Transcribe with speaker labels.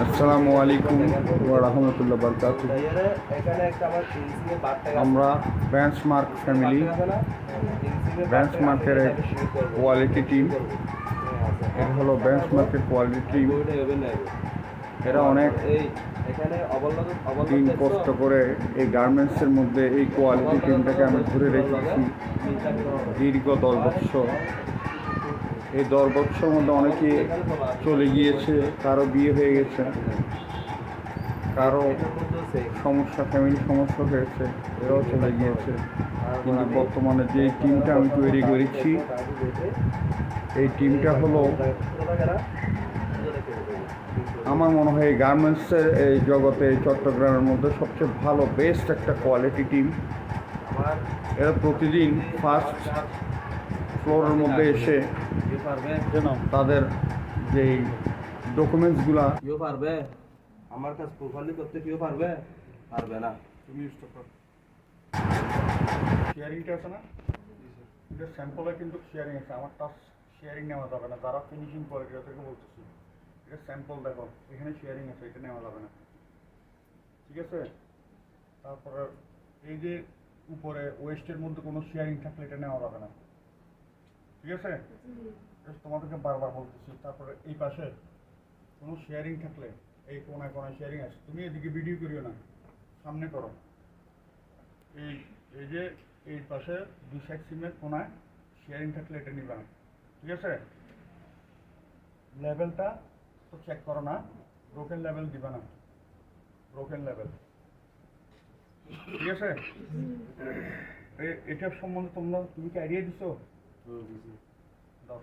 Speaker 1: আসসালামু আলাইকুম ওয়া রাহমাতুল্লাহি ওয়া বারাকাতুহু। আমরা বেঞ্চমার্ক ফ্যামিলি, বেঞ্চমার্কের কোয়ালিটি টিম। এটা হলো বেঞ্চমার্কের কোয়ালিটি টিম। এরা অনেক দিন কষ্ট করে এই গার্মেন্টসের মধ্যে এই কোয়ালিটি টিমটাকে আমি ধরে রেখেছি দীর্ঘ 10 বছর। এই 10 বছরের মধ্যে অনেকে চলে গিয়েছে, কারো বিয়ে হয়ে গেছে, কারো সমস্যা, ফ্যামিলি সমস্যা হয়েছে, এরাও চলে গিয়েছে। কিন্তু বর্তমানে যে টিমটা আমি তৈরি করেছি, এই টিমটা হলো আমার মনে হয় গার্মেন্টসের এই জগতে চট্টগ্রামের মধ্যে সবচেয়ে ভালো বেস্ট একটা কোয়ালিটি টিম। এরা প্রতিদিন ফার্স্ট ফ্লোরের মধ্যে এসে তাদের যেই ডকুমেন্টসগুলা
Speaker 2: পারবে আমার কাছে প্রোফাইল করতে কেউ পারবে পারবে না।
Speaker 1: তুমি শেয়ারিংটা আছে না, এটা স্যাম্পলে কিন্তু শেয়ারিং আছে। আমার টাচ শেয়ারিং নেওয়া যাবে না, যারা ফিনিশিং করে এটা থেকে বলতেছি। এটা স্যাম্পল দেখো, এখানে শেয়ারিং আছে, এটা নেওয়া যাবে না, ঠিক আছে? তারপরে এই যে উপরে ওয়েস্টের মধ্যে কোনো শেয়ারিং থাকলে এটা নেওয়া যাবে না, ঠিক আছে? তোমাদেরকে বারবার বলতেছি। তারপরে এই পাশে কোনো শেয়ারিং থাকলে, এই কোনায় কোনায় শেয়ারিং আছে, তুমি এদিকে ভিডিও করিও না, সামনে করো। এই এই যে এই পাশে দুই সাইড সিমের কোনায় শেয়ারিং থাকলে এটা নিবে না, ঠিক আছে? লেভেলটা তো চেক করো না, ব্রোকেন লেভেল দিবে না, ব্রোকেন লেভেল, ঠিক আছে? এটার সম্বন্ধে তুমি কি আইডিয়া দিছো? দাও।